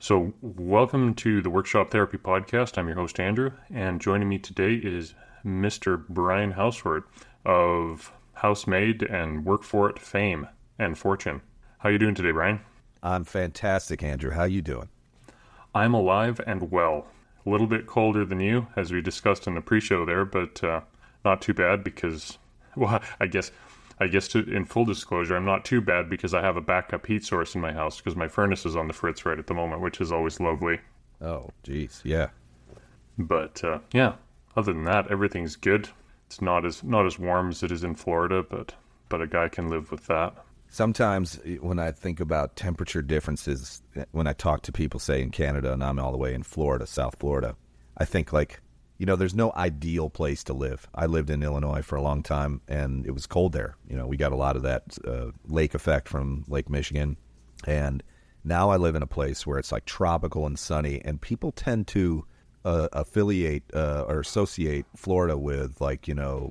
So, welcome to the Workshop Therapy Podcast. I'm your host, Andrew, and joining me today is Mr. Brian Houseford of Housemaid and Work For It fame and fortune. How are you doing today, Brian? I'm fantastic, Andrew. How you doing? I'm alive and well. A little bit colder than you, as we discussed in the pre-show there, but not too bad because, well, I guess in full disclosure, I'm not too bad because I have a backup heat source in my house because my furnace is on the fritz right at the moment, which is always lovely. Oh, geez, yeah. But yeah, other than that, everything's good. It's not as warm as it is in Florida, but a guy can live with that. Sometimes when I think about temperature differences, when I talk to people, say in Canada, and I'm all the way in Florida, South Florida, I think there's no ideal place to live. I lived in Illinois for a long time, and it was cold there. We got a lot of that lake effect from Lake Michigan. And now I live in a place where it's like tropical and sunny, and people tend to affiliate or associate Florida with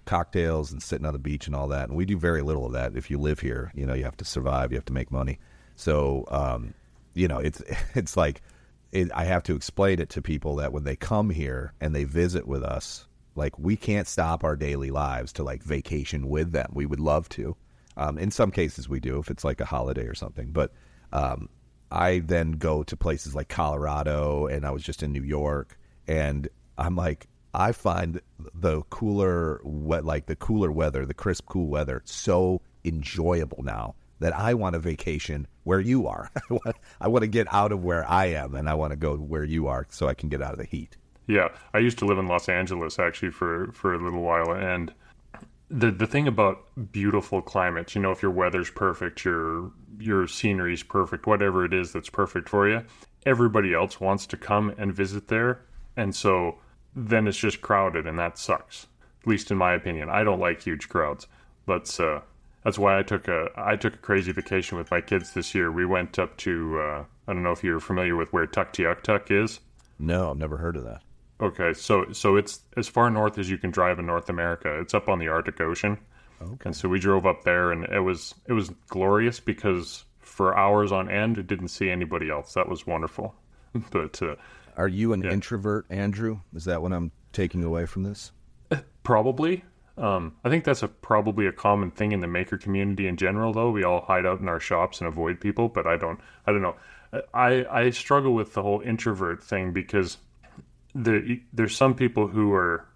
cocktails and sitting on the beach and all that. And we do very little of that. If you live here, you have to survive, you have to make money. So, it's like, I have to explain it to people that when they come here and they visit with us, we can't stop our daily lives to vacation with them. We would love to. In some cases we do if it's like a holiday or something. But I then go to places like Colorado, and I was just in New York, and I'm like, I find the cooler weather, the crisp, cool weather, so enjoyable now that I want a vacation where you are. I want to get out of where I am, and I want to go where you are so I can get out of the heat. Yeah, I used to live in Los Angeles actually for a little while, and the thing about beautiful climates, if your weather's perfect, your scenery's perfect, whatever it is that's perfect for you, everybody else wants to come and visit there, and so then it's just crowded, and that sucks. At least in my opinion. I don't like huge crowds. That's why I took a crazy vacation with my kids this year. We went up to I don't know if you're familiar with where Tuktoyaktuk is. No, I've never heard of that. Okay, so it's as far north as you can drive in North America. It's up on the Arctic Ocean. Okay. And so we drove up there, and it was glorious because for hours on end, it didn't see anybody else. That was wonderful. But are you an introvert, Andrew? Is that what I'm taking away from this? Probably. I think that's probably a common thing in the maker community in general, though. We all hide out in our shops and avoid people, but I don't know. I struggle with the whole introvert thing because there's some people who are,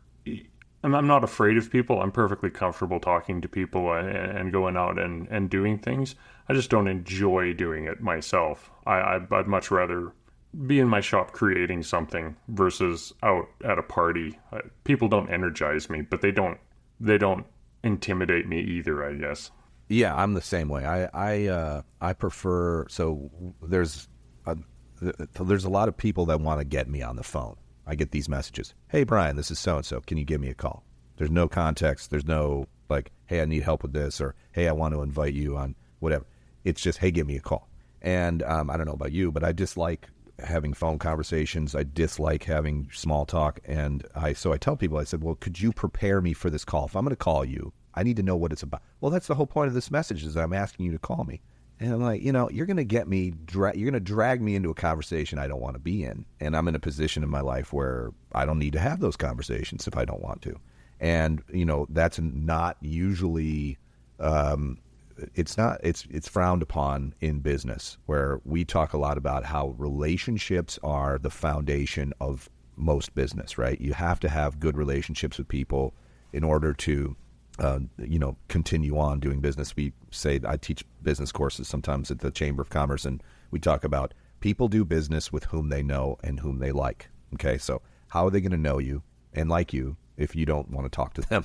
I'm not afraid of people. I'm perfectly comfortable talking to people and going out and doing things. I just don't enjoy doing it myself. I'd much rather be in my shop creating something versus out at a party. People don't energize me, but they don't intimidate me either, I guess. Yeah, I'm the same way. I prefer, so there's a lot of people that want to get me on the phone. I get these messages. Hey, Brian, this is so-and-so. Can you give me a call? There's no context. There's no hey, I need help with this, or hey, I want to invite you on whatever. It's just, hey, give me a call. And I don't know about you, but I dislike having phone conversations. I dislike having small talk. And so I tell people, I said, well, could you prepare me for this call? If I'm going to call you, I need to know what it's about. Well, that's the whole point of this message, is I'm asking you to call me. And I'm like, you're going to get me, you're going to drag me into a conversation I don't want to be in. And I'm in a position in my life where I don't need to have those conversations if I don't want to. And, that's not usually, it's frowned upon in business, where we talk a lot about how relationships are the foundation of most business, right? You have to have good relationships with people in order to continue on doing business. We say, I teach business courses sometimes at the Chamber of Commerce, and we talk about people do business with whom they know and whom they like. Okay, so how are they going to know you and like you if you don't want to talk to them,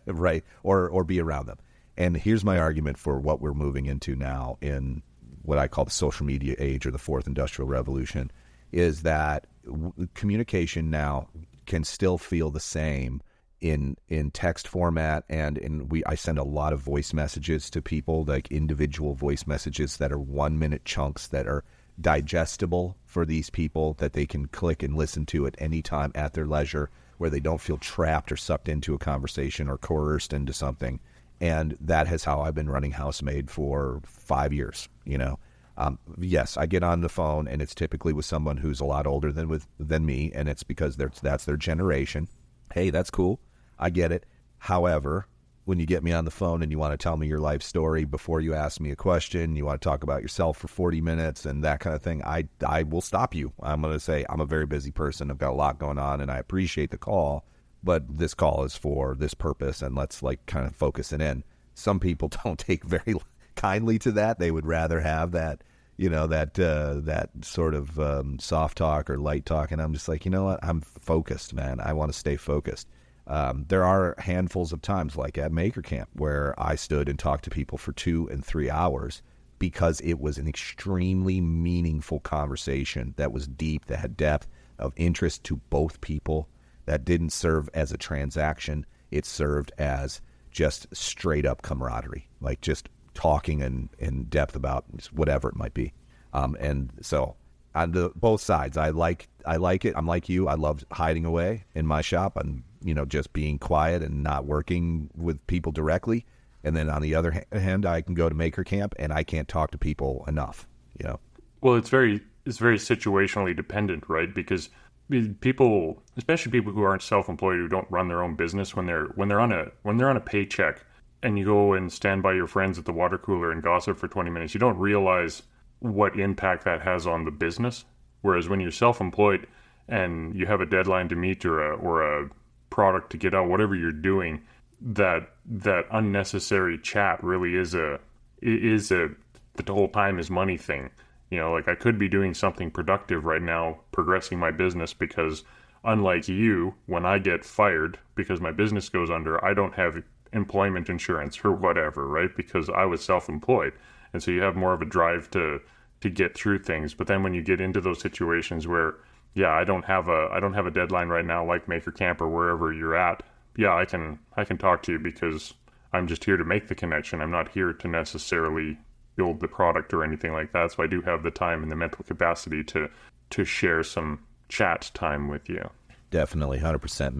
right? Or be around them. And here's my argument for what we're moving into now in what I call the social media age, or the fourth industrial revolution, is that communication now can still feel the same in text format, and I send a lot of voice messages to people, like individual voice messages that are 1 minute chunks that are digestible for these people, that they can click and listen to at any time at their leisure, where they don't feel trapped or sucked into a conversation or coerced into something. And that is how I've been running Housemaid for 5 years, Yes, I get on the phone, and it's typically with someone who's a lot older than me, and it's because that's their generation. Hey, that's cool. I get it. However, when you get me on the phone and you want to tell me your life story before you ask me a question, you want to talk about yourself for 40 minutes and that kind of thing, I will stop you. I'm going to say, I'm a very busy person. I've got a lot going on, and I appreciate the call, but this call is for this purpose, and let's like kind of focus it in. Some people don't take very kindly to that. They would rather have that, that sort of soft talk or light talk. And I'm just like, you know what? I'm focused, man. I want to stay focused. There are handfuls of times, like at Maker Camp, where I stood and talked to people for 2 and 3 hours because it was an extremely meaningful conversation that was deep, that had depth of interest to both people, that didn't serve as a transaction. It served as just straight up camaraderie, like just talking in depth about whatever it might be. And so on both sides, I like it. I'm like you. I love hiding away in my shop and, just being quiet and not working with people directly. And then on the other hand, I can go to Maker Camp and I can't talk to people enough, Well, it's very situationally dependent, right? Because people, especially people who aren't self-employed, who don't run their own business, when they're on a paycheck, and you go and stand by your friends at the water cooler and gossip for 20 minutes, you don't realize what impact that has on the business. Whereas when you're self-employed and you have a deadline to meet or a product to get out, whatever you're doing, that unnecessary chat really is the whole time is money thing. Like I could be doing something productive right now, progressing my business, because unlike you, when I get fired because my business goes under, I don't have employment insurance or whatever, right? Because I was self-employed. And so you have more of a drive to get through things. But then when you get into those situations where, yeah, I don't have a deadline right now, like Maker Camp or wherever you're at, yeah, I can talk to you because I'm just here to make the connection. I'm not here to necessarily build the product or anything like that. So I do have the time and the mental capacity to share some chat time with you. Definitely, 100%.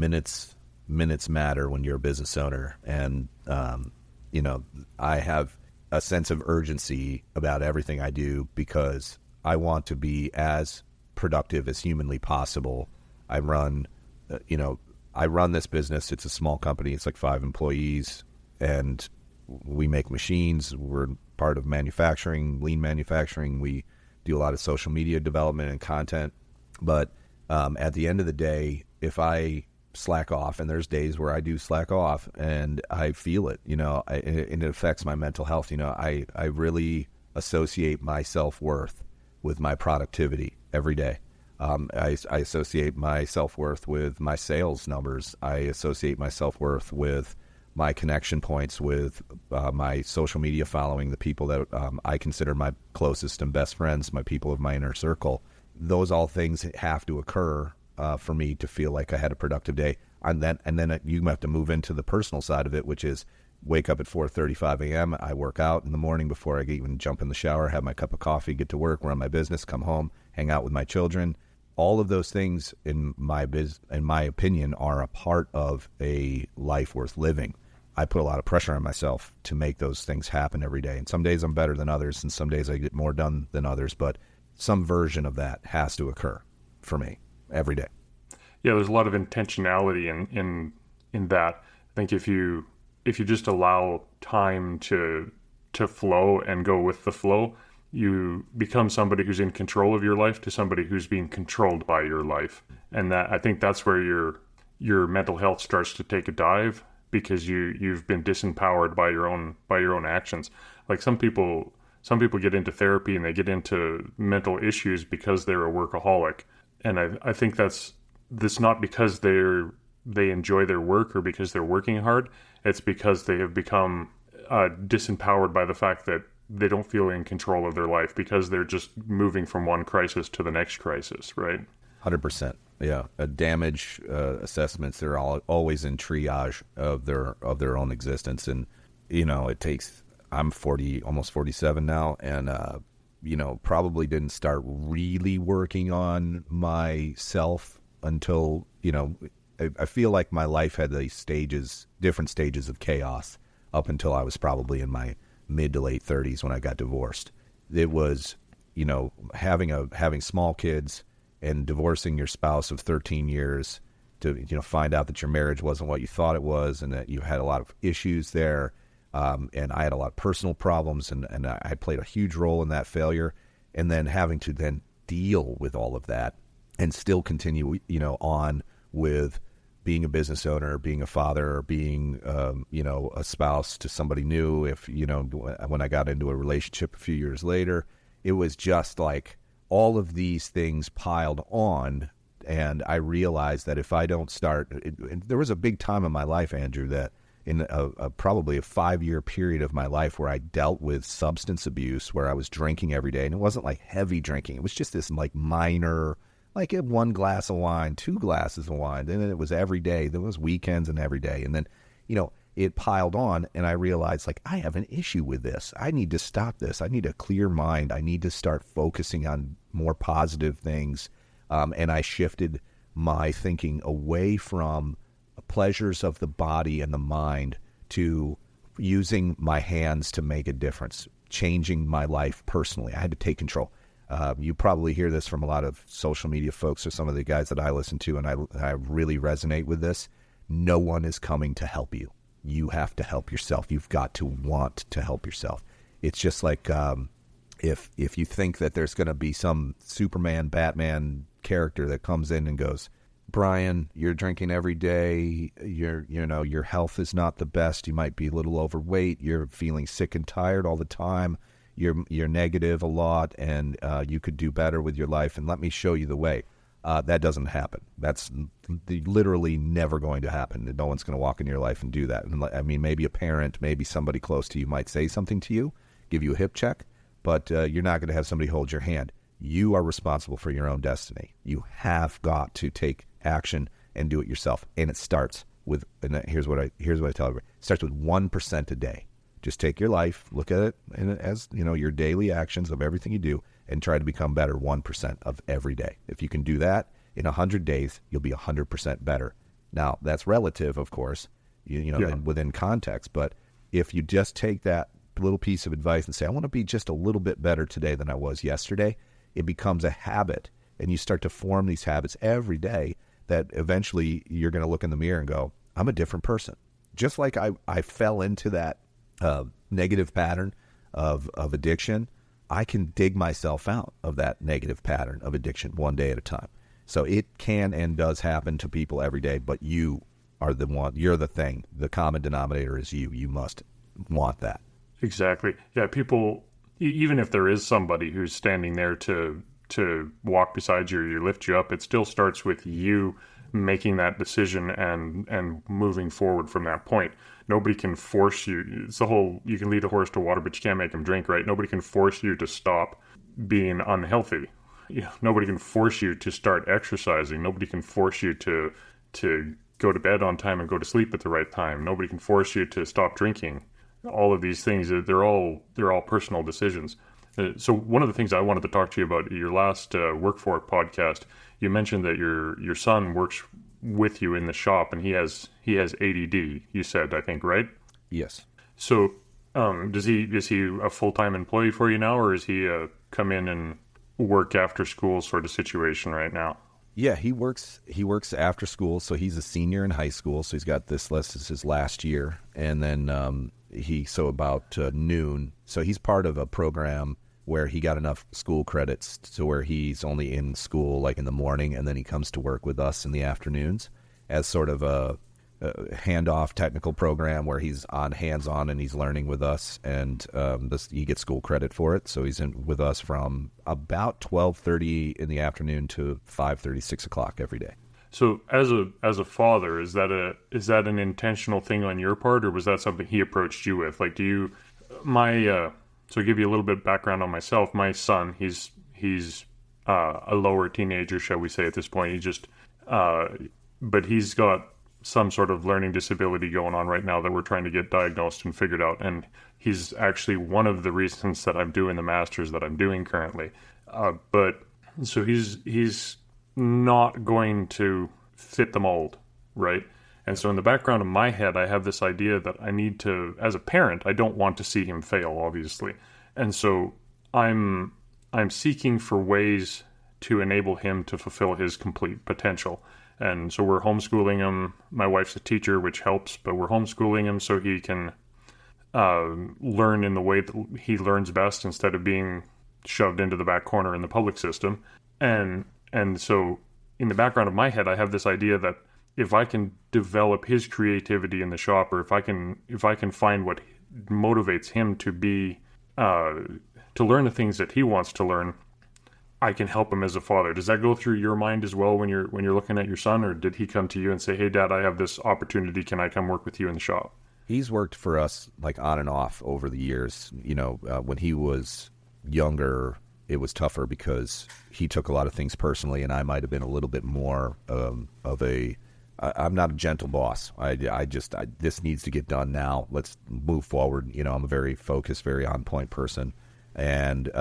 Minutes matter when you're a business owner. And, I have a sense of urgency about everything I do because I want to be as productive as humanly possible. I run this business. It's a small company. It's like 5 employees, and we make machines. We're part of manufacturing, lean manufacturing. We do a lot of social media development and content. But at the end of the day, if I slack off, and there's days where I do slack off and I feel it, and it affects my mental health. I really associate my self-worth with my productivity every day. I associate my self-worth with my sales numbers. I associate my self-worth with my connection points with my social media following, the people that I consider my closest and best friends, my people of my inner circle. Those all things have to occur for me to feel like I had a productive day. And then you have to move into the personal side of it, which is wake up at 4:35 a.m. I work out in the morning before I even jump in the shower, have my cup of coffee, get to work, run my business, come home, hang out with my children. All of those things, in my opinion, are a part of a life worth living. I put a lot of pressure on myself to make those things happen every day. And some days I'm better than others, and some days I get more done than others. But some version of that has to occur for me every day. Yeah, there's a lot of intentionality in that. I think if you just allow time to flow and go with the flow, you become somebody who's in control of your life to somebody who's being controlled by your life. And that, I think that's where your mental health starts to take a dive, because you've been disempowered by your own actions. Like some people get into therapy and they get into mental issues because they're a workaholic. And I think that's not because they enjoy their work or because they're working hard. It's because they have become disempowered by the fact that they don't feel in control of their life, because they're just moving from one crisis to the next crisis, right? 100%. Yeah. Damage assessments, they're always in triage of their own existence. And, I'm 40, almost 47 now. And, probably didn't start really working on myself until, I feel like my life had different stages of chaos up until I was probably in my mid to late 30s when I got divorced. It was having small kids and divorcing your spouse of 13 years to, find out that your marriage wasn't what you thought it was and that you had a lot of issues there. And I had a lot of personal problems, and I played a huge role in that failure. And then having to then deal with all of that and still continue, on with being a business owner, being a father, or being, a spouse to somebody new. When I got into a relationship a few years later, it was just like all of these things piled on. And I realized that if I don't start, there was a big time in my life, Andrew, that in probably a 5-year period of my life where I dealt with substance abuse, where I was drinking every day. And it wasn't like heavy drinking. It was just this like minor, like 1 glass of wine, 2 glasses of wine. And then it was every day. There was weekends and every day. And then, it piled on, and I realized, like, I have an issue with this. I need to stop this. I need a clear mind. I need to start focusing on more positive things. And I shifted my thinking away from pleasures of the body and the mind to using my hands to make a difference, changing my life personally. I had to take control. You probably hear this from a lot of social media folks or some of the guys that I listen to, and I really resonate with this. No one is coming to help you. You have to help yourself. You've got to want to help yourself. It's just like if you think that there's going to be some Superman, Batman character that comes in and goes, Brian, you're drinking every day. Your health is not the best. You might be a little overweight. You're feeling sick and tired all the time. You're negative a lot, and you could do better with your life. And let me show you the way. That doesn't happen. That's literally never going to happen. No one's going to walk into your life and do that. And I mean, maybe a parent, maybe somebody close to you might say something to you, give you a hip check, but you're not going to have somebody hold your hand. You are responsible for your own destiny. You have got to take action and do it yourself. And it starts with, and here's what I tell everybody, it starts with 1% a day. Just take your life, look at it as, your daily actions of everything you do, and try to become better 1% of every day. If you can do that, in 100 days, you'll be 100% better. Now, that's relative, of course, and within context. But if you just take that little piece of advice and say, I want to be just a little bit better today than I was yesterday, it becomes a habit. And you start to form these habits every day that eventually you're going to look in the mirror and go, I'm a different person. Just like I fell into that negative pattern of addiction, I can dig myself out of that negative pattern of addiction one day at a time. So it can and does happen to people every day, but you are the one, you're the thing. The common denominator is you. You must want that. Exactly. Yeah, people, even if there is somebody who's standing there to walk beside you or lift you up, it still starts with you making that decision and moving forward from that point. Nobody can force you. It's the whole, you can lead a horse to water, but you can't make him drink, right? Nobody can force you to stop being unhealthy. Nobody can force you to start exercising. Nobody can force you to go to bed on time and go to sleep at the right time. Nobody can force you to stop drinking. All of these things, they're all personal decisions. So one of the things I wanted to talk to you about, your last Work For It podcast, you mentioned that your son works with you in the shop, and he has ADD, you said, I think, right? Yes. So is he a full-time employee for you now, or is he come in and work after school sort of situation right now? Yeah, he works after school, so he's a senior in high school, so he's got this is his last year, and then about noon, so he's part of a program where he got enough school credits to where he's only in school like in the morning, and then he comes to work with us in the afternoons as sort of a handoff technical program where he's hands-on and he's learning with us, and he gets school credit for it. So he's in with us from about 12:30 in the afternoon to 5:30, 6 o'clock every day. So as a father, is that an intentional thing on your part, or was that something he approached you with? Like, so to give you a little bit of background on myself, my son, he's a lower teenager, shall we say, at this point. But he's got some sort of learning disability going on right now that we're trying to get diagnosed and figured out. And he's actually one of the reasons that I'm doing the master's that I'm doing currently. But so he's not going to fit the mold, right? And so in the background of my head, I have this idea that I need to, as a parent, I don't want to see him fail, obviously. And so I'm I'm seeking for ways to enable him to fulfill his complete potential. And so we're homeschooling him. My wife's a teacher, which helps, but we're homeschooling him so he can learn in the way that he learns best instead of being shoved into the back corner in the public system. And so in the background of my head, I have this idea that if I can develop his creativity in the shop, or if I can find what motivates him to be to learn the things that he wants to learn, I can help him as a father. Does that go through your mind as well when you're looking at your son, or did he come to you and say, "Hey, Dad, I have this opportunity. Can I come work with you in the shop?" He's worked for us like on and off over the years. When he was younger, it was tougher because he took a lot of things personally, and I might have been a little bit more of a. I'm not a gentle boss. This needs to get done now. Let's move forward. I'm a very focused, very on point person, and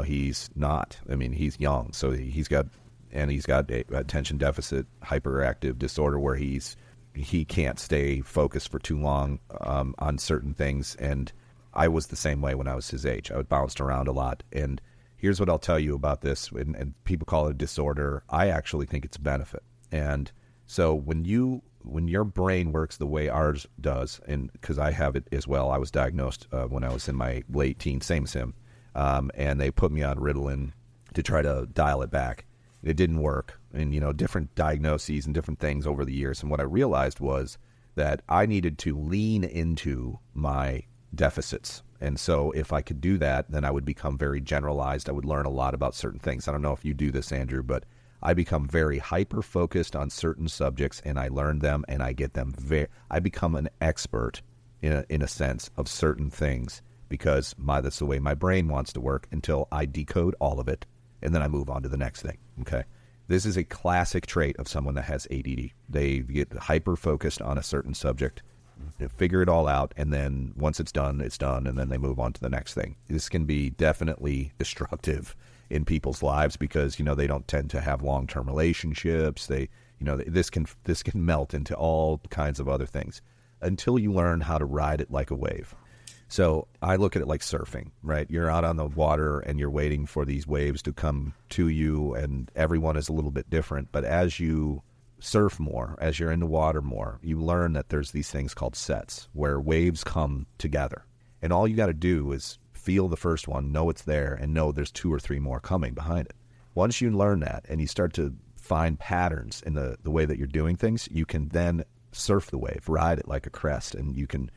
he's not. I mean, he's young, so he's got a attention deficit hyperactive disorder where he can't stay focused for too long on certain things. And I was the same way when I was his age. I bounced around a lot. And here's what I'll tell you about this. And people call it a disorder. I actually think it's a benefit. And so when your brain works the way ours does, and because I have it as well, I was diagnosed when I was in my late teens, same as him, and they put me on Ritalin to try to dial it back. It didn't work, and different diagnoses and different things over the years. And what I realized was that I needed to lean into my deficits. And so if I could do that, then I would become very generalized. I would learn a lot about certain things. I don't know if you do this, Andrew, but I become very hyper-focused on certain subjects, and I learn them, and I get them I become an expert, in a sense, of certain things, because that's the way my brain wants to work until I decode all of it, and then I move on to the next thing, okay? This is a classic trait of someone that has ADD. They get hyper-focused on a certain subject, figure it all out, and then once it's done, and then they move on to the next thing. This can be definitely destructive in people's lives because they don't tend to have long-term relationships. This can melt into all kinds of other things until you learn how to ride it like a wave. So I look at it like surfing, right? You're out on the water and you're waiting for these waves to come to you, and everyone is a little bit different. But as you surf more, as you're in the water more, you learn that there's these things called sets where waves come together. And all you got to do is feel the first one, know it's there, and know there's 2 or 3 more coming behind it. Once you learn that and you start to find patterns in the way that you're doing things, you can then surf the wave, ride it like a crest, and you can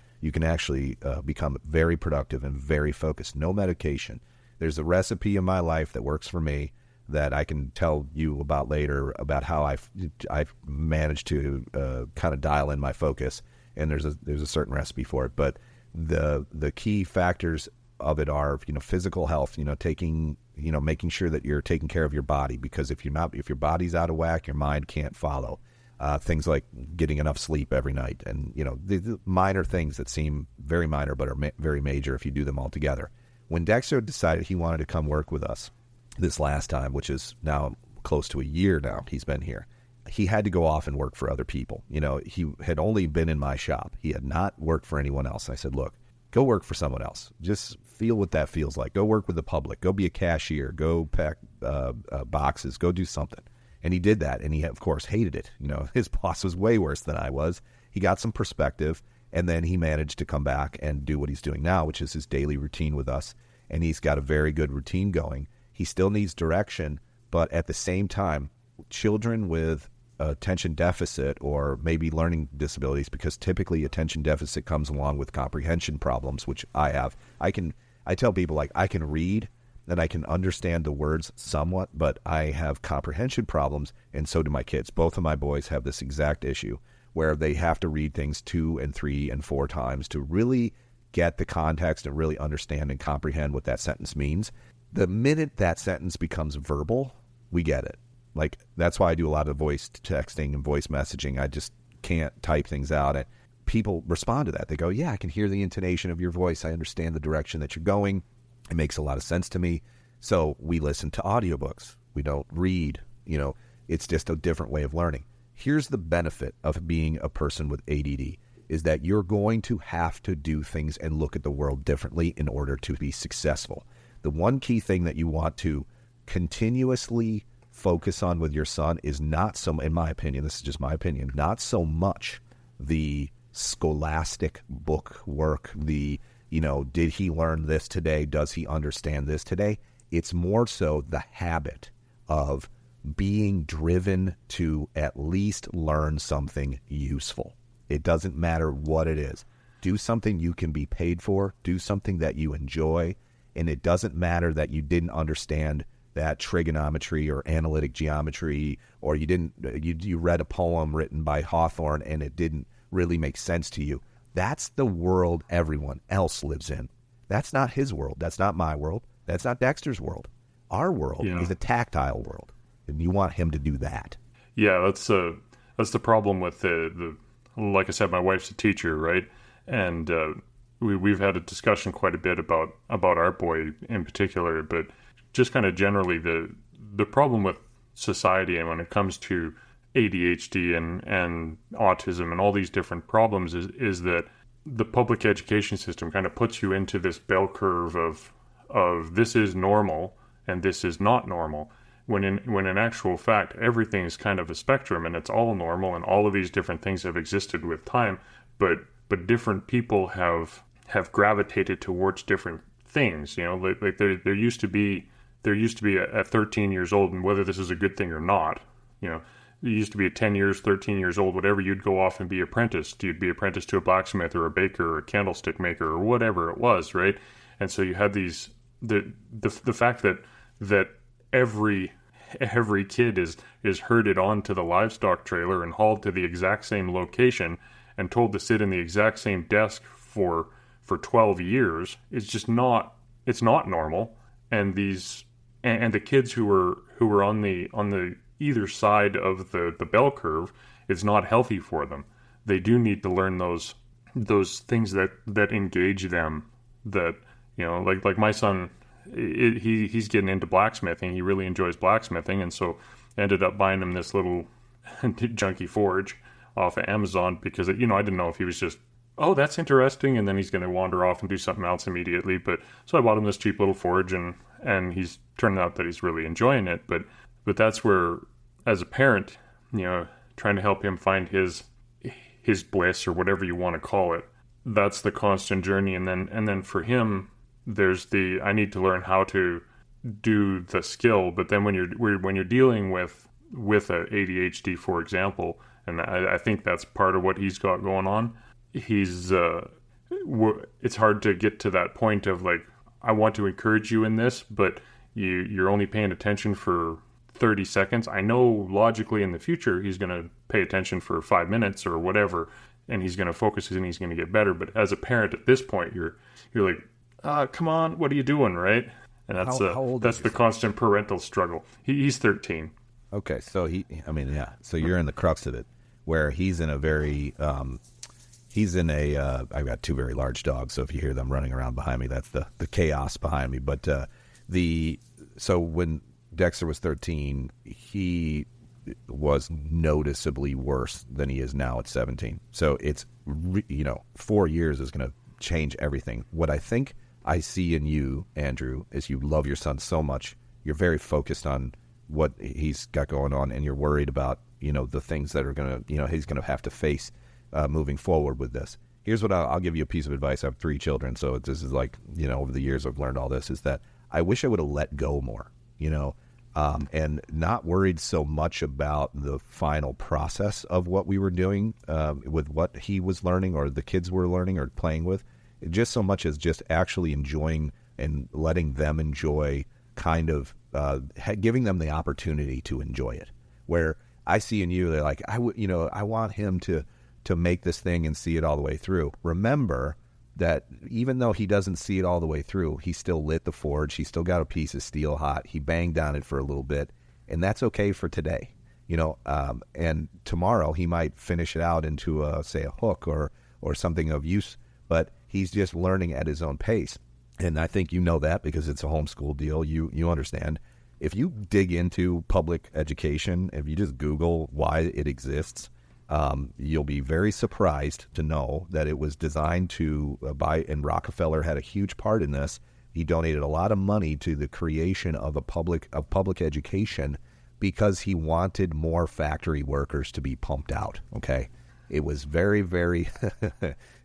actually become very productive and very focused. No medication. There's a recipe in my life that works for me that I can tell you about later about how I've managed to kind of dial in my focus, and there's a certain recipe for it. But the key factors of it are, physical health, making sure that you're taking care of your body, because if your body's out of whack, your mind can't follow. Things like getting enough sleep every night, and the minor things that seem very minor but are very major if you do them all together. When Dexter decided he wanted to come work with us this last time, which is now close to a year now he's been here, he had to go off and work for other people. He had only been in my shop. He had not worked for anyone else. I said, look, go work for someone else. Just feel what that feels like. Go work with the public. Go be a cashier. Go pack boxes. Go do something. And he did that, and he, of course, hated it. His boss was way worse than I was. He got some perspective, and then he managed to come back and do what he's doing now, which is his daily routine with us. And he's got a very good routine going. He still needs direction, but at the same time, children with attention deficit or maybe learning disabilities, because typically attention deficit comes along with comprehension problems, which I have. I tell people, like, I can read and I can understand the words somewhat, but I have comprehension problems, and so do my kids. Both of my boys have this exact issue where they have to read things 2 and 3 and 4 times to really get the context and really understand and comprehend what that sentence means. The minute that sentence becomes verbal, we get it. Like, that's why I do a lot of voice texting and voice messaging. I just can't type things out. And people respond to that. They go, yeah, I can hear the intonation of your voice. I understand the direction that you're going. It makes a lot of sense to me. So we listen to audiobooks. We don't read. It's just a different way of learning. Here's the benefit of being a person with ADD, is that you're going to have to do things and look at the world differently in order to be successful. The one key thing that you want to continuously focus on with your son is not so, in my opinion, this is just my opinion, not so much the scholastic book work, the, did he learn this today? Does he understand this today? It's more so the habit of being driven to at least learn something useful. It doesn't matter what it is. Do something you can be paid for. Do something that you enjoy. And it doesn't matter that you didn't understand that trigonometry or analytic geometry, or you read a poem written by Hawthorne and it didn't really make sense to you. That's the world everyone else lives in. That's not his world. That's not my world. That's not Dexter's world. Our world is a tactile world, and you want him to do that. Yeah, that's the problem with the like I said, my wife's a teacher, right? And we've had a discussion quite a bit about our boy in particular, but just kind of generally the problem with society and when it comes to ADHD and autism and all these different problems is that the public education system kind of puts you into this bell curve of this is normal and this is not normal, when in actual fact everything is kind of a spectrum and it's all normal, and all of these different things have existed with time, but different people have gravitated towards different things. Like there used to be at 13 years old, and whether this is a good thing or not, there used to be at 10 years, 13 years old, whatever, you'd go off and be apprenticed. You'd be apprenticed to a blacksmith or a baker or a candlestick maker or whatever it was, right? And so you had these the fact that every kid is herded onto the livestock trailer and hauled to the exact same location and told to sit in the exact same desk for 12 years is just not normal. And the kids who were on the either side of the bell curve, it's not healthy for them. They do need to learn those things that engage them, that like my son, he's getting into blacksmithing. He really enjoys blacksmithing, and so I ended up buying him this little junky forge off of Amazon because I didn't know if he was just, oh, that's interesting, and then he's going to wander off and do something else immediately. But so I bought him this cheap little forge, and he's turned out that he's really enjoying it. But that's where, as a parent, trying to help him find his bliss or whatever you want to call it, that's the constant journey. And then for him, there's I need to learn how to do the skill. But then when you're dealing with a ADHD, for example, and I think that's part of what he's got going on. It's hard to get to that point of like, I want to encourage you in this, but you're only paying attention for 30 seconds. I know logically in the future he's going to pay attention for 5 minutes or whatever, and he's going to focus and he's going to get better. But as a parent at this point, you're like, come on, what are you doing, right? And that's how old that's the constant parental struggle. He's 13. Okay, so so you're in the crux of it, where he's in a very I've got two very large dogs, so if you hear them running around behind me, that's the chaos behind me. But so when Dexter was 13, he was noticeably worse than he is now at 17. So it's 4 years is going to change everything. What I think I see in you, Andrew, is you love your son so much. You're very focused on what he's got going on, and you're worried about the things that are going to he's going to have to face moving forward with this. Here's what I'll give you a piece of advice. I have 3 children, so this is like, over the years I've learned all this, is that I wish I would have let go more, and not worried so much about the final process of what we were doing with what he was learning or the kids were learning or playing with, just so much as just actually enjoying and letting them enjoy, kind of giving them the opportunity to enjoy it. Where I see in you, they're like, I want him to make this thing and see it all the way through. Remember that even though he doesn't see it all the way through, he still lit the forge. He still got a piece of steel hot. He banged on it for a little bit, and that's okay for today. And tomorrow he might finish it out into say a hook or something of use, but he's just learning at his own pace. And I think that because it's a homeschool deal. You understand. If you dig into public education, if you just Google why it exists, you'll be very surprised to know that it was designed to and Rockefeller had a huge part in this. He donated a lot of money to the creation of public education because he wanted more factory workers to be pumped out. Okay, it was very, very,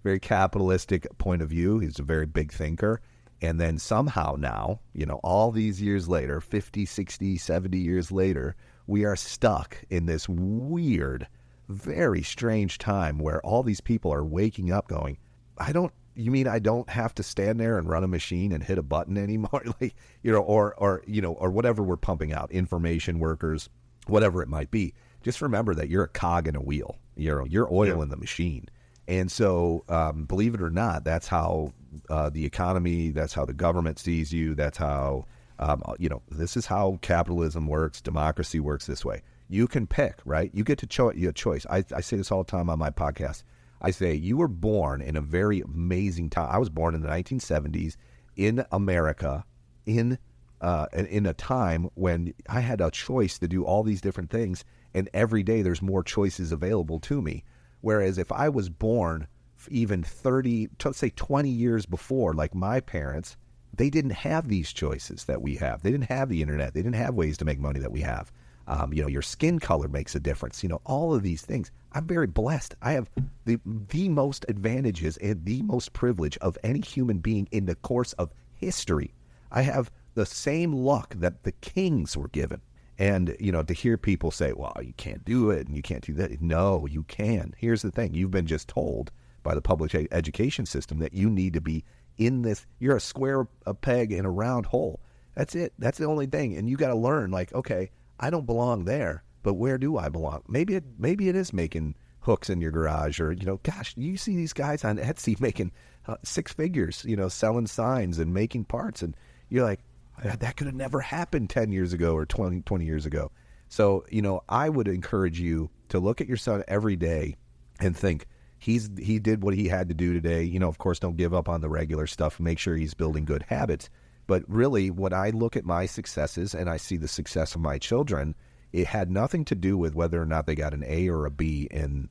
very capitalistic point of view. He's a very big thinker. And then somehow now, all these years later, 50, 60, 70 years later, we are stuck in this weird, very strange time where all these people are waking up going, you mean I don't have to stand there and run a machine and hit a button anymore? Or whatever we're pumping out, information workers, whatever it might be. Just remember that you're a cog in a wheel. You're oil in the machine. And so, believe it or not, that's how the economy, that's how the government sees you. That's how, this is how capitalism works. Democracy works this way. You can pick, right? You get to you have choice. I say this all the time on my podcast. I say you were born in a very amazing time. I was born in the 1970s in America, in a time when I had a choice to do all these different things, and every day there's more choices available to me. Whereas if I was born even 30, let's say 20 years before, like my parents, they didn't have these choices that we have. They didn't have the internet. They didn't have ways to make money that we have. Your skin color makes a difference. All of these things. I'm very blessed. I have the most advantages and the most privilege of any human being in the course of history. I have the same luck that the kings were given. And, to hear people say, well, you can't do it and you can't do that. No, you can. Here's the thing. You've been just told by the public education system that you need to be in this. You're a peg in a round hole. That's it. That's the only thing. And you got to learn, okay, I don't belong there, but where do I belong? Maybe it is making hooks in your garage, or, gosh, you see these guys on Etsy making 6 figures, selling signs and making parts. And you're like, that could have never happened 10 years ago or 20 years ago. So, I would encourage you to look at your son every day and think he did what he had to do today. Of course, don't give up on the regular stuff. Make sure he's building good habits. But really, when I look at my successes and I see the success of my children, it had nothing to do with whether or not they got an A or a B in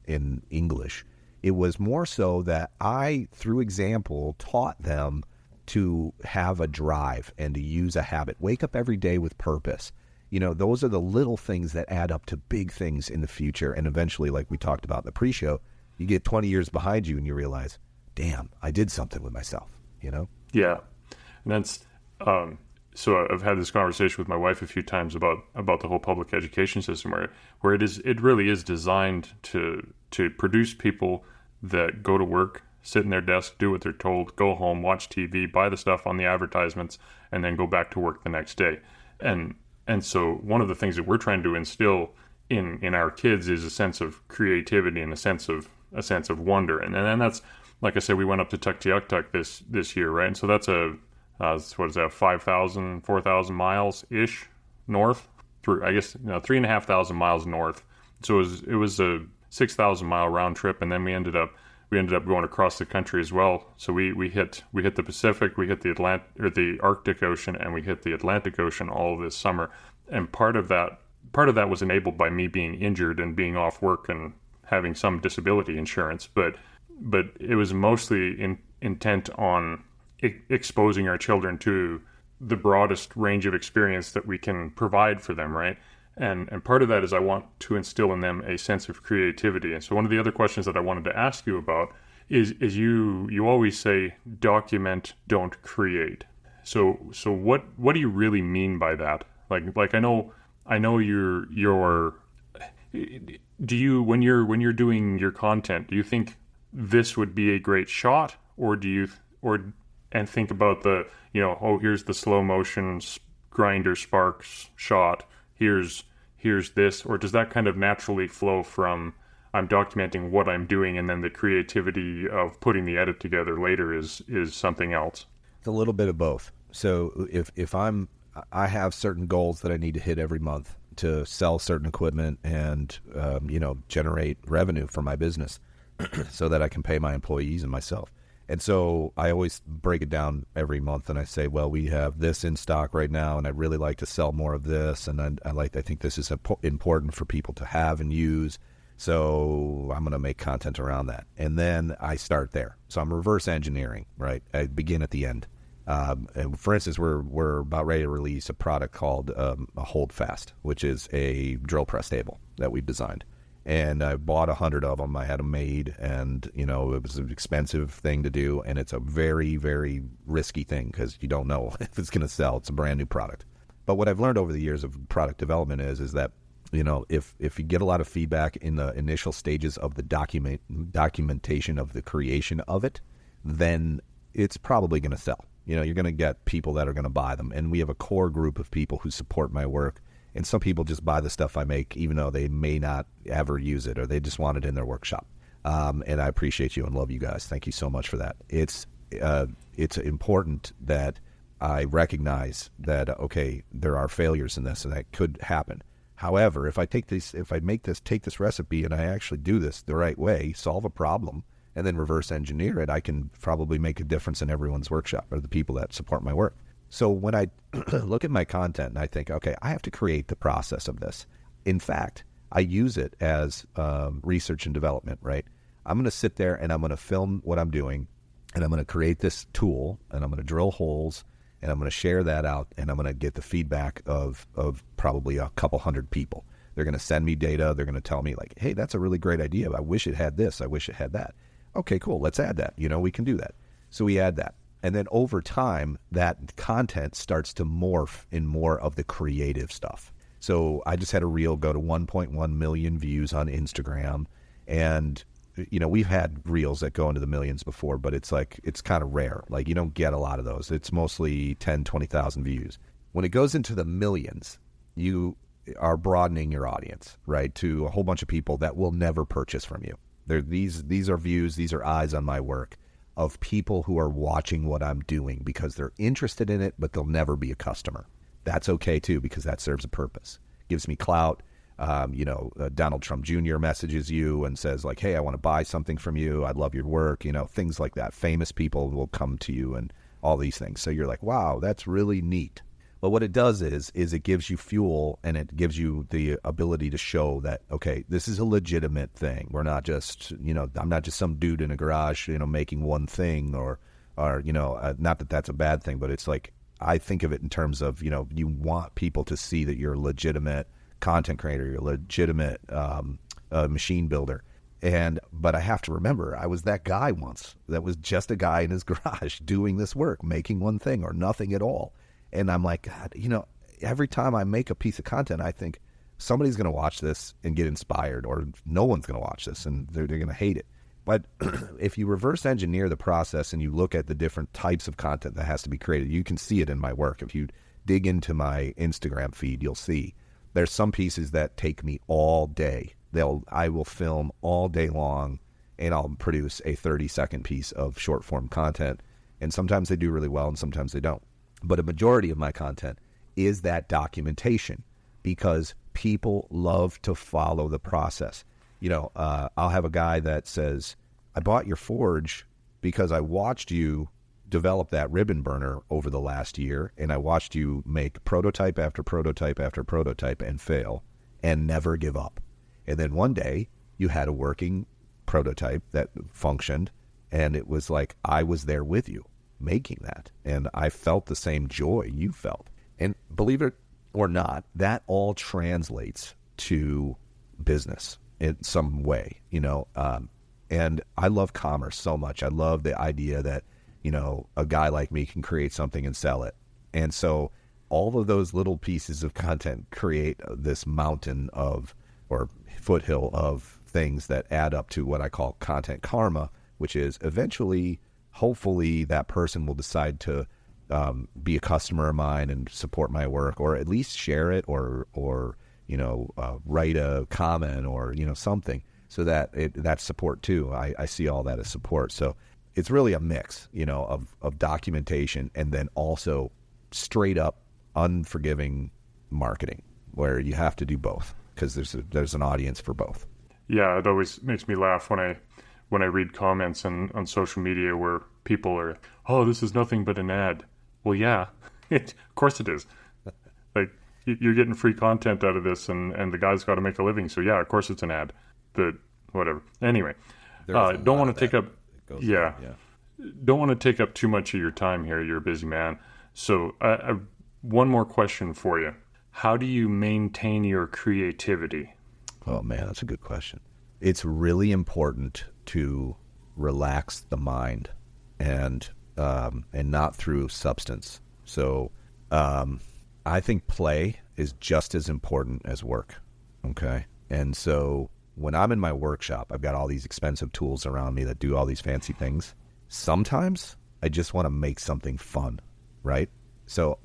English. It was more so that I, through example, taught them to have a drive and to use a habit. Wake up every day with purpose. Those are the little things that add up to big things in the future. And eventually, like we talked about in the pre-show, you get 20 years behind you and you realize, damn, I did something with myself, Yeah. And that's, so I've had this conversation with my wife a few times about the whole public education system where it really is designed to produce people that go to work, sit in their desk, do what they're told, go home, watch TV, buy the stuff on the advertisements, and then go back to work the next day. And so one of the things that we're trying to instill in our kids is a sense of creativity and a sense of wonder. And that's, like I said, we went up to Tuktoyaktuk this year, right? And so that's what is that, 5,000, 4,000 miles ish north through, I guess, 3,500 miles north. So it was a 6,000 mile round trip, and then we ended up going across the country as well. So we hit the Pacific, we hit the Arctic Ocean, and we hit the Atlantic Ocean all this summer. And part of that was enabled by me being injured and being off work and having some disability insurance, but it was mostly intent on exposing our children to the broadest range of experience that we can provide for them, right? And part of that is I want to instill in them a sense of creativity. And so one of the other questions that I wanted to ask you about is you always say document, don't create. So what do you really mean by that? Like I know you're do you, when you're doing your content, do you think this would be a great shot, or and think about the, here's the slow motion grinder sparks shot, here's this, or does that kind of naturally flow from I'm documenting what I'm doing, and then the creativity of putting the edit together later is something else? It's a little bit of both. So if I have certain goals that I need to hit every month to sell certain equipment and generate revenue for my business so that I can pay my employees and myself. And so I always break it down every month, and I say, well, we have this in stock right now, and I'd really like to sell more of this, and I think this is important for people to have and use, so I'm going to make content around that. And then I start there. So I'm reverse engineering, right? I begin at the end. And for instance, we're about ready to release a product called a Hold Fast, which is a drill press table that we've designed. And I bought 100 of them. I had them made, and it was an expensive thing to do, and it's a very, very risky thing because you don't know if it's going to sell. It's a brand new product. But what I've learned over the years of product development is that if you get a lot of feedback in the initial stages of the documentation of the creation of it, then it's probably going to sell. You're going to get people that are going to buy them, and we have a core group of people who support my work. And some people just buy the stuff I make, even though they may not ever use it, or they just want it in their workshop. And I appreciate you and love you guys. Thank you so much for that. It's important that I recognize that, okay, there are failures in this, and that could happen. However, if I take this recipe and I actually do this the right way, solve a problem, and then reverse engineer it, I can probably make a difference in everyone's workshop or the people that support my work. So when I look at my content and I think, okay, I have to create the process of this. In fact, I use it as research and development, right? I'm going to sit there and I'm going to film what I'm doing, and I'm going to create this tool, and I'm going to drill holes, and I'm going to share that out, and I'm going to get the feedback of probably a couple hundred people. They're going to send me data. They're going to tell me like, hey, that's a really great idea. I wish it had this. I wish it had that. Okay, cool. Let's add that. We can do that. So we add that. And then over time, that content starts to morph in more of the creative stuff. So I just had a reel go to 1.1 million views on Instagram. And, we've had reels that go into the millions before, but it's kind of rare. Like, you don't get a lot of those. It's mostly 10, 20,000 views. When it goes into the millions, you are broadening your audience, right, to a whole bunch of people that will never purchase from you. These are views, these are eyes on my work, of people who are watching what I'm doing because they're interested in it, but they'll never be a customer. That's okay too, because that serves a purpose. Gives me clout. Donald Trump Jr. messages you and says like, hey, I want to buy something from you. I love your work. Things like that. Famous people will come to you and all these things. So you're like, wow, that's really neat. But what it does is it gives you fuel, and it gives you the ability to show that, okay, this is a legitimate thing. We're not just, I'm not just some dude in a garage, making one thing or not that that's a bad thing, but it's like, I think of it in terms of, you want people to see that you're a legitimate content creator, you're a legitimate machine builder. But I have to remember, I was that guy once that was just a guy in his garage doing this work, making one thing or nothing at all. And I'm like, God, every time I make a piece of content, I think somebody's going to watch this and get inspired, or no one's going to watch this and they're going to hate it. But if you reverse engineer the process and you look at the different types of content that has to be created, you can see it in my work. If you dig into my Instagram feed, you'll see there's some pieces that take me all day. I will film all day long, and I'll produce a 30-second piece of short form content. And sometimes they do really well, and sometimes they don't. But a majority of my content is that documentation, because people love to follow the process. I'll have a guy that says, I bought your forge because I watched you develop that ribbon burner over the last year, and I watched you make prototype after prototype after prototype and fail and never give up. And then one day you had a working prototype that functioned, and it was like I was there with you making that, and I felt the same joy you felt. And believe it or not, that all translates to business in some way, and I love commerce so much. I love the idea that, a guy like me can create something and sell it. And so all of those little pieces of content create this mountain or foothill of things that add up to what I call content karma, which is eventually, hopefully, that person will decide to be a customer of mine and support my work, or at least share it, or write a comment, or something, so that that's support too. I see all that as support. So it's really a mix, of documentation and then also straight up unforgiving marketing, where you have to do both, because there's an audience for both. Yeah, it always makes me laugh when I read comments on social media where people are, oh, this is nothing but an ad. Well, yeah, of course it is. Like, you're getting free content out of this, and the guy's got to make a living. So yeah, of course it's an ad. But whatever. Anyway, don't want to take up. Yeah. don't want to take up too much of your time here. You're a busy man. So, one more question for you. How do you maintain your creativity? Oh man, that's a good question. It's really important to relax the mind and not through substance. So I think play is just as important as work. Okay. And so when I'm in my workshop, I've got all these expensive tools around me that do all these fancy things. Sometimes I just want to make something fun, right? So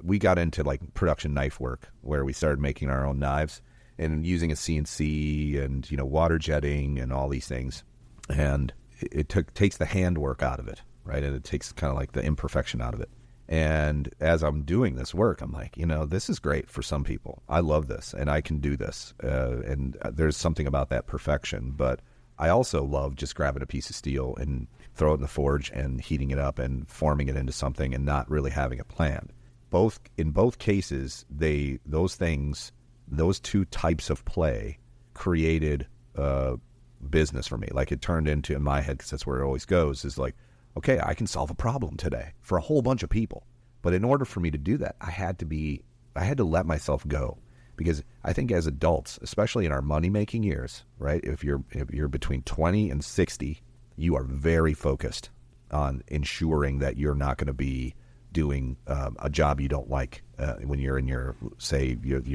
we got into like production knife work where we started making our own knives and using a CNC and, water jetting and all these things. And it takes the handwork out of it, right? And it takes kind of like the imperfection out of it. And as I'm doing this work, I'm like, this is great for some people. I love this and I can do this. And there's something about that perfection. But I also love just grabbing a piece of steel and throw it in the forge and heating it up and forming it into something and not really having a plan. In both cases, those two types of play created business for me. Like it turned into, in my head, because that's where it always goes, is like, okay, I can solve a problem today for a whole bunch of people. But in order for me to do that, I had to let myself go. Because I think as adults, especially in our money-making years, right, if you're between 20 and 60, you are very focused on ensuring that you're not going to be doing a job you don't like when you're in your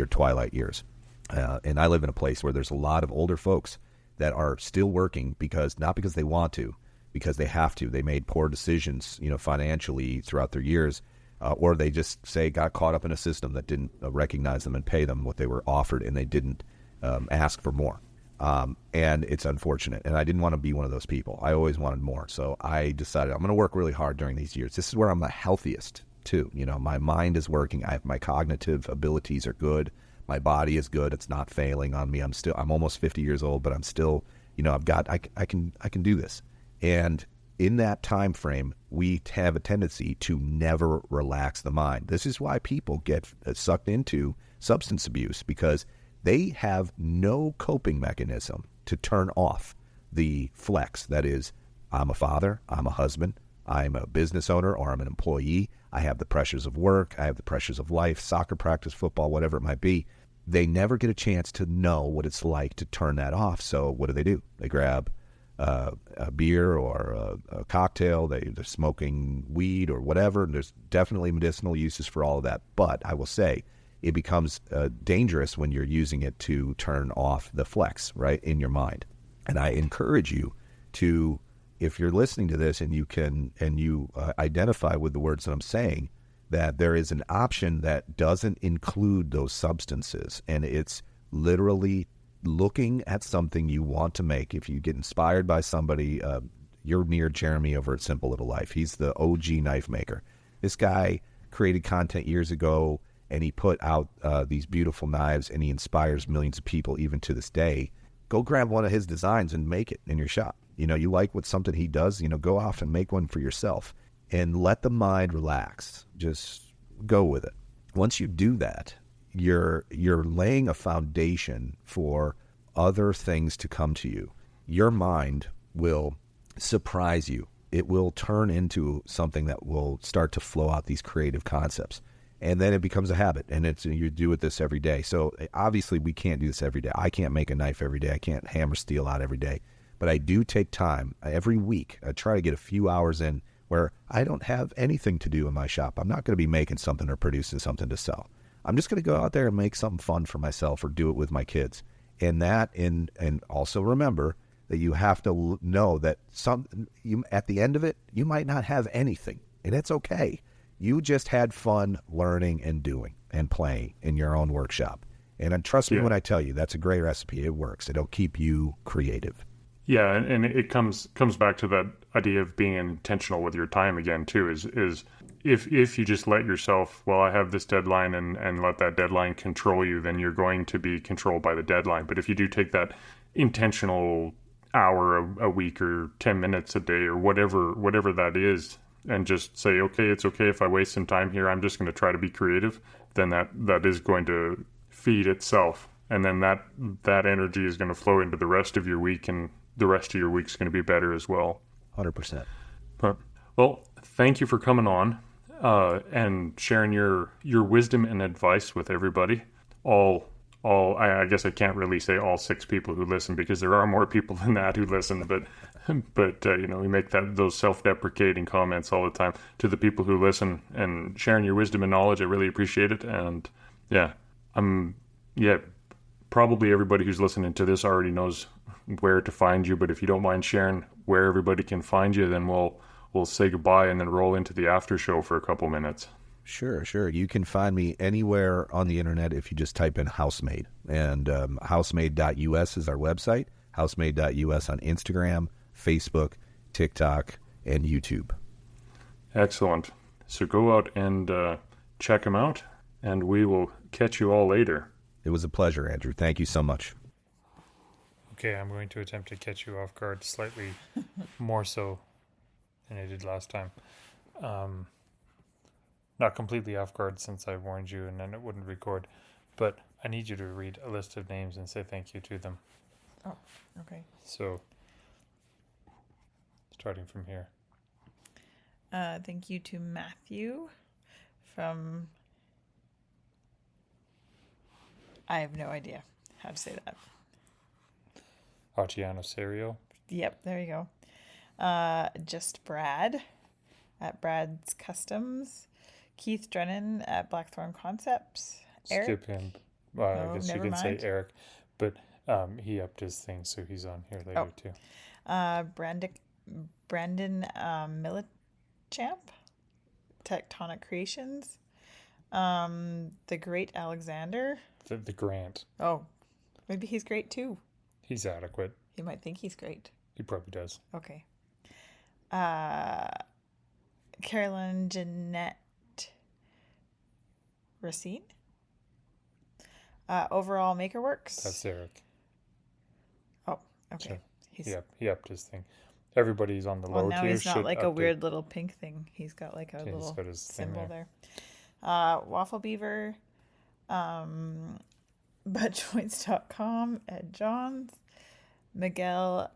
twilight years. And I live in a place where there's a lot of older folks that are still working not because they want to, because they have to. They made poor decisions, financially throughout their years, or they just got caught up in a system that didn't recognize them and pay them what they were offered, and they didn't ask for more. And it's unfortunate. And I didn't want to be one of those people. I always wanted more. So I decided I'm going to work really hard during these years. This is where I'm the healthiest too. My mind is working. My cognitive abilities are good. My body is good. It's not failing on me. I'm almost 50 years old, but I'm still, I can do this. And in that time frame, we have a tendency to never relax the mind. This is why people get sucked into substance abuse, because they have no coping mechanism to turn off the flex. That is, I'm a father, I'm a husband, I'm a business owner, or I'm an employee. I have the pressures of work, I have the pressures of life, soccer practice, football, whatever it might be. They never get a chance to know what it's like to turn that off. So what do? They grab a beer or a cocktail. They're smoking weed or whatever. And there's definitely medicinal uses for all of that. But I will say, it becomes dangerous when you're using it to turn off the flex, right, in your mind. And I encourage you to, if you're listening to this and you identify with the words that I'm saying, that there is an option that doesn't include those substances. And it's literally looking at something you want to make. If you get inspired by somebody, you're near Jeremy over at Simple Little Life. He's the OG knife maker. This guy created content years ago, and he put out these beautiful knives, and he inspires millions of people even to this day. Go grab one of his designs and make it in your shop. You like what something he does, go off and make one for yourself and let the mind relax. Just go with it. Once you do that, you're laying a foundation for other things to come to you. Your mind will surprise you. It will turn into something that will start to flow out these creative concepts. And then it becomes a habit, and you do this every day. So obviously we can't do this every day. I can't make a knife every day. I can't hammer steel out every day. But I do take time every week. I try to get a few hours in where I don't have anything to do in my shop. I'm not going to be making something or producing something to sell. I'm just going to go out there and make something fun for myself or do it with my kids. And also remember that you have to know that at the end of it, you might not have anything, and it's okay. You just had fun learning and doing and playing in your own workshop. And trust me when I tell you, that's a great recipe. It works. It'll keep you creative. Yeah, and it comes back to that idea of being intentional with your time again too. Is if you just let yourself, well, I have this deadline and let that deadline control you, then you're going to be controlled by the deadline. But if you do take that intentional hour a week or 10 minutes a day or whatever that is, and just say, okay, it's okay if I waste some time here, I'm just going to try to be creative, then that is going to feed itself. And then that energy is going to flow into the rest of your week, and the rest of your week's going to be better as well. 100%. But, well, thank you for coming on and sharing your wisdom and advice with everybody. All I guess I can't really say all 6 people who listen, because there are more people than that who listen. But we make those self-deprecating comments all the time to the people who listen, and sharing your wisdom and knowledge. I really appreciate it. And yeah, yeah, probably everybody who's listening to this already knows where to find you. But if you don't mind sharing where everybody can find you, then we'll say goodbye and then roll into the after show for a couple minutes. Sure, sure. You can find me anywhere on the internet if you just type in Housemaid. And housemaid.us is our website, housemaid.us on Instagram, Facebook, TikTok, and YouTube. Excellent. So go out and check them out, and we will catch you all later. It was a pleasure, Andrew. Thank you so much. Okay, I'm going to attempt to catch you off guard slightly more so than I did last time. Not completely off guard, since I warned you and then it wouldn't record, but I need you to read a list of names and say thank you to them. Oh, okay. So, starting from here. Thank you to Matthew from... I have no idea how to say that. Artiano Serio. Yep, there you go. Just Brad at Brad's Customs. Keith Drennan at Blackthorn Concepts. Eric. Skip him. I Oh, guess you never can say mind. Eric, but he upped his thing, so he's on here later too. Brandon Millichamp, Tectonic Creations. The Great Alexander. The Grant. Oh, maybe he's great too. He's adequate. You might think he's great. He probably does. Okay. Carolyn Jeanette Racine. Overall Makerworks. That's Eric. Oh, okay. So, he upped his thing. Everybody's on the Well, low now tier. he's not should like a update. weird little pink thing. He's got like a Okay, he's little got his thing symbol there. there. Waffle Beaver. Buttjoints.com. Ed Johns. Miguel.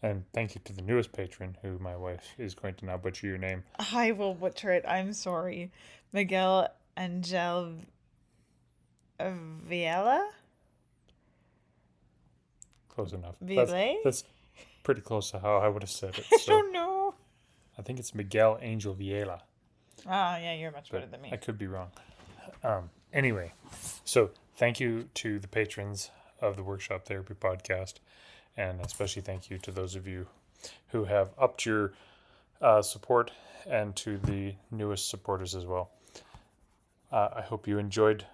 And thank you to the newest patron, who my wife is going to now butcher your name. I will butcher it. I'm sorry. Miguel Angel Viela. Close enough. Ville? That's pretty close to how I would have said it. I So don't know. I think it's Miguel Angel Viela. Ah, yeah, you're much better But than me. I could be wrong. Anyway, so thank you to the patrons of the Workshop Therapy Podcast, and especially thank you to those of you who have upped your support, and to the newest supporters as well. I hope you enjoyed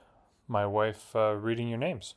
my wife reading your names.